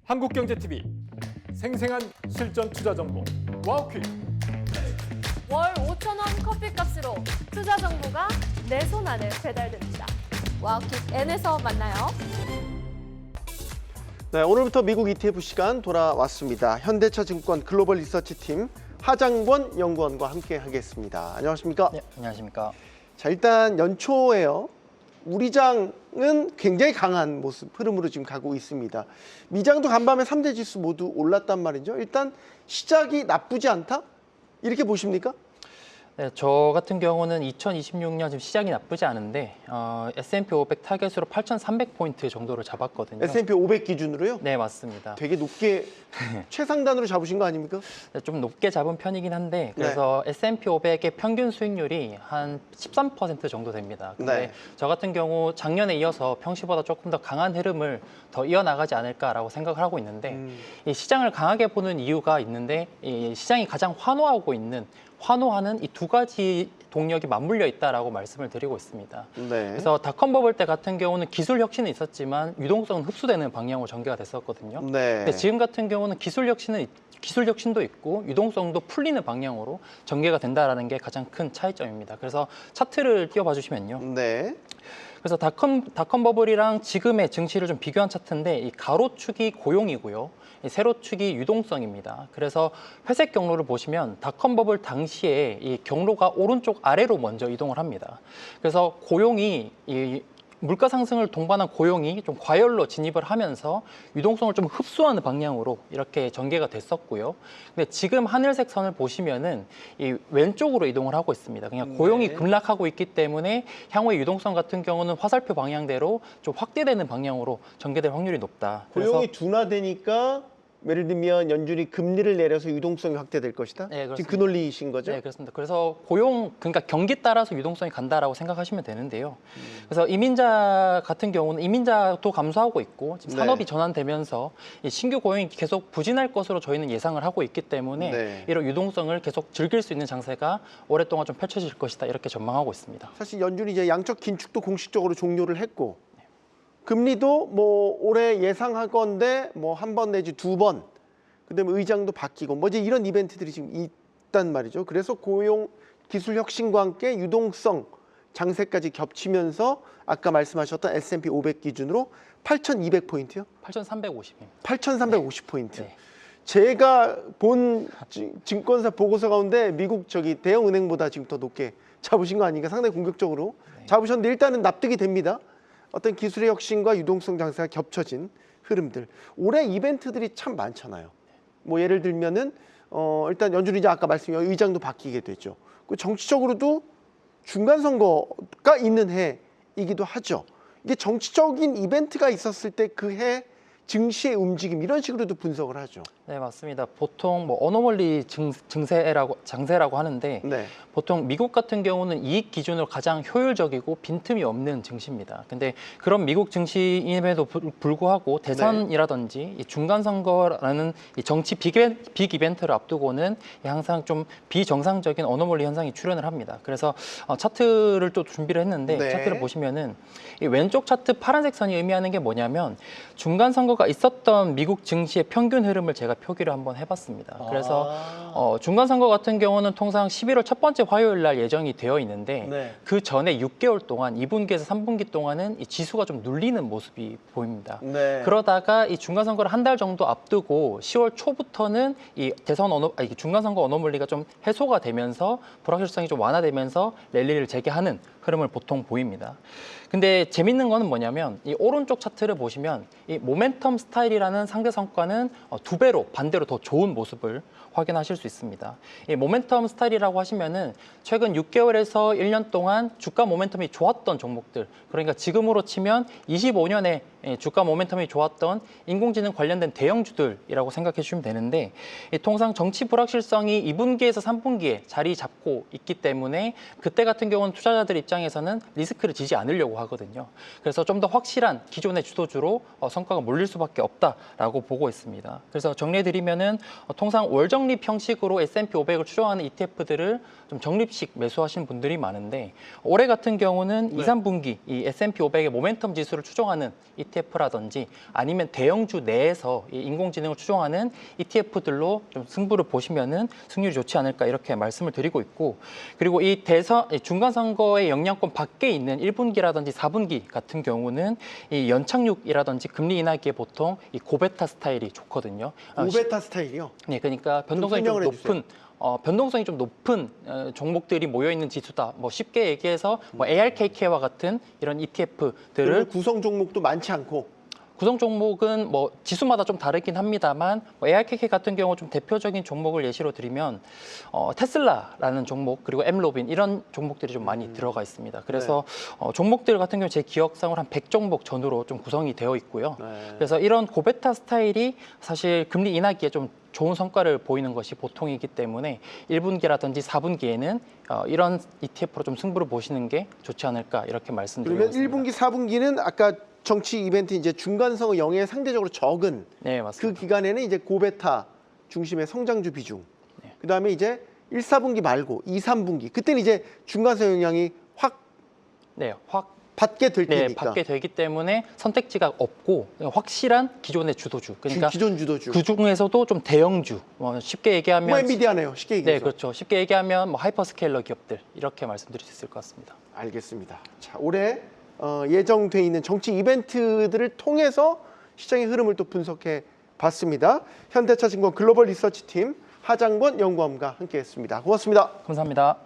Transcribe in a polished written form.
한국경제TV 생생한 실전 투자 정보 와우퀴. 월 5,000원 커피값으로 투자 정보가 내 손 안에 배달됩니다. 와우킥 N에서 만나요. 네, 오늘부터 미국 ETF 시간 돌아왔습니다. 현대차증권 글로벌 리서치팀 하장권 연구원과 함께 하겠습니다. 안녕하십니까? 네, 안녕하십니까? 자, 일단 연초에요. 우리 장은 굉장히 강한 모습, 흐름으로 지금 가고 있습니다. 미장도 간밤에 3대 지수 모두 올랐단 말이죠. 일단 시작이 나쁘지 않다? 이렇게 보십니까? 네, 저 같은 경우는 2026년 지금 시작이 나쁘지 않은데 S&P 500 타겟으로 8,300포인트 정도를 잡았거든요. S&P 500 기준으로요? 네, 맞습니다. 되게 높게 최상단으로 잡으신 거 아닙니까? 네, 좀 높게 잡은 편이긴 한데 그래서 S&P 500의 평균 수익률이 한 13% 정도 됩니다. 근데 네. 저 같은 경우 작년에 이어서 평시보다 조금 더 강한 흐름을 더 이어나가지 않을까라고 생각을 하고 있는데 이 시장을 강하게 보는 이유가 있는데 이 시장이 가장 환호하는 이 두 가지 동력이 맞물려 있다라고 말씀을 드리고 있습니다. 네. 그래서 닷컴 버블 때 같은 경우는 기술 혁신은 있었지만 유동성은 흡수되는 방향으로 전개가 됐었거든요. 네. 근데 지금 같은 경우는 기술 혁신도 있고 유동성도 풀리는 방향으로 전개가 된다라는 게 가장 큰 차이점입니다. 그래서 차트를 띄워봐 주시면요. 네. 그래서 닷컴 버블이랑 지금의 증시를 좀 비교한 차트인데 이 가로축이 고용이고요. 이 세로축이 유동성입니다. 그래서 회색 경로를 보시면 닷컴 버블 당시에 이 경로가 오른쪽 아래로 먼저 이동을 합니다. 그래서 고용이 이 물가 상승을 동반한 고용이 좀 과열로 진입을 하면서 유동성을 좀 흡수하는 방향으로 이렇게 전개가 됐었고요. 근데 지금 하늘색 선을 보시면은 이 왼쪽으로 이동을 하고 있습니다. 그냥 고용이 급락하고 있기 때문에 향후의 유동성 같은 경우는 화살표 방향대로 좀 확대되는 방향으로 전개될 확률이 높다. 고용이 둔화되니까 예를 들면 연준이 금리를 내려서 유동성이 확대될 것이다? 네, 지금 그 논리이신 거죠? 네, 그렇습니다. 그래서 그러니까 경기 따라서 유동성이 간다라고 생각하시면 되는데요. 그래서 이민자 같은 경우는 이민자도 감소하고 있고 지금 산업이 네. 전환되면서 이 신규 고용이 계속 부진할 것으로 저희는 예상을 하고 있기 때문에 네. 이런 유동성을 계속 즐길 수 있는 장세가 오랫동안 좀 펼쳐질 것이다 이렇게 전망하고 있습니다. 사실 연준이 이제 양적 긴축도 공식적으로 종료를 했고 금리도 뭐 올해 예상하건대 뭐 한 번 내지 두 번, 그다음에 의장도 바뀌고 뭐 이제 이런 이벤트들이 지금 있단 말이죠. 그래서 고용 기술 혁신과 함께 유동성 장세까지 겹치면서 아까 말씀하셨던 S&P 500 기준으로 8,200포인트요? 8,350입니다. 8,350포인트. 네. 제가 본 증권사 보고서 가운데 미국 대형 은행보다 지금 더 높게 잡으신 거 아닌가, 상당히 공격적으로 잡으셨는데 일단은 납득이 됩니다. 어떤 기술의 혁신과 유동성 장세가 겹쳐진 흐름들. 올해 이벤트들이 참 많잖아요. 뭐 예를 들면은 일단 연준이 이제 아까 말씀드린 의장도 바뀌게 되죠. 그 정치적으로도 중간 선거가 있는 해이기도 하죠. 이게 정치적인 이벤트가 있었을 때 그 해 증시의 움직임 이런 식으로도 분석을 하죠. 네, 맞습니다. 보통 뭐 어노멀리 장세라고 하는데 네. 보통 미국 같은 경우는 이익 기준으로 가장 효율적이고 빈틈이 없는 증시입니다. 근데 그런 미국 증시임에도 불구하고 대선이라든지 이 중간 선거라는 이 정치 빅 이벤트를 앞두고는 항상 좀 비정상적인 어노멀리 현상이 출현을 합니다. 그래서 차트를 또 준비를 했는데 네. 차트를 보시면은 이 왼쪽 차트 파란색 선이 의미하는 게 뭐냐면 중간 선거가 있었던 미국 증시의 평균 흐름을 제가 표기를 한번 해봤습니다. 그래서 중간 선거 같은 경우는 통상 11월 첫 번째 화요일 날 예정이 되어 있는데 네. 그 전에 6개월 동안 2분기에서 3분기 동안은 이 지수가 좀 눌리는 모습이 보입니다. 네. 그러다가 이 중간 선거를 한 달 정도 앞두고 10월 초부터는 이 중간 선거 어노멀리가 좀 해소가 되면서 불확실성이 좀 완화되면서 랠리를 재개하는 흐름을 보통 보입니다. 근데 재밌는 거는 뭐냐면 이 오른쪽 차트를 보시면 이 모멘텀 스타일이라는 상대 성과는 2배로 반대로 더 좋은 모습을 확인하실 수 있습니다. 이 모멘텀 스타일이라고 하시면은 최근 6개월에서 1년 동안 주가 모멘텀이 좋았던 종목들, 그러니까 지금으로 치면 25년에 주가 모멘텀이 좋았던 인공지능 관련된 대형주들이라고 생각해 주시면 되는데 통상 정치 불확실성이 2분기에서 3분기에 자리 잡고 있기 때문에 그때 같은 경우는 투자자들 입장에서는 리스크를 지지 않으려고 하거든요. 그래서 좀 더 확실한 기존의 주도주로 성과가 몰릴 수 수밖에 없다라고 보고 있습니다. 그래서 정리해드리면은 통상 월 적립 형식으로 S&P 500을 추종하는 ETF들을 좀 적립식 매수하시는 분들이 많은데 올해 같은 경우는 네. 2, 3분기 이 S&P 500의 모멘텀 지수를 추종하는 ETF라든지 아니면 대형주 내에서 이 인공지능을 추종하는 ETF들로 좀 승부를 보시면은 승률이 좋지 않을까 이렇게 말씀을 드리고 있고 그리고 이 중간 선거의 영향권 밖에 있는 1분기라든지 4분기 같은 경우는 이 연착륙이라든지 금리 인하기에 보통 이 고베타 스타일이 좋거든요. 고베타 스타일이요. 네, 그러니까 변동성이 좀 설명을 해주세요. 변동성이 좀 높은 종목들이 모여 있는 지수다. 뭐 쉽게 얘기해서 뭐 ARKK와 같은 이런 ETF들을 그러면 구성 종목도 많지 않고 구성 종목은 뭐 지수마다 좀 다르긴 합니다만 뭐 ARKK 같은 경우 좀 대표적인 종목을 예시로 드리면 테슬라라는 종목 그리고 엠로빈 이런 종목들이 좀 많이 들어가 있습니다. 그래서 종목들 같은 경우 제 기억상으로 한 100종목 전후로 좀 구성이 되어 있고요. 네. 그래서 이런 고베타 스타일이 사실 금리 인하기에 좀 좋은 성과를 보이는 것이 보통이기 때문에 1분기라든지 4분기에는 이런 ETF로 좀 승부를 보시는 게 좋지 않을까 이렇게 말씀드리고 그러면 1분기, 4분기는 아까 정치 이벤트 이제 중간선거 영향이 상대적으로 적은 네, 그 맞습니다. 기간에는 이제 고베타 중심의 성장주 비중. 네. 그다음에 이제 1, 4분기 말고 2, 3분기 그때는 이제 중간선 영향이 확 네, 확 받게 될 네, 테니까. 받게 되기 때문에 선택지가 없고 확실한 기존의 주도주. 그러니까 기존 주도주. 그 중에서도 좀 대형주. 쉽게 얘기하면 뭐 엔비디아네요. 쉽게 네, 얘기해서. 그렇죠. 쉽게 얘기하면 뭐 하이퍼스케일러 기업들 이렇게 말씀드릴 수 있을 것 같습니다. 알겠습니다. 자, 올해 예정돼 있는 정치 이벤트들을 통해서 시장의 흐름을 또 분석해 봤습니다. 현대차증권 글로벌 리서치팀 하장권 연구원과 함께했습니다. 고맙습니다. 감사합니다.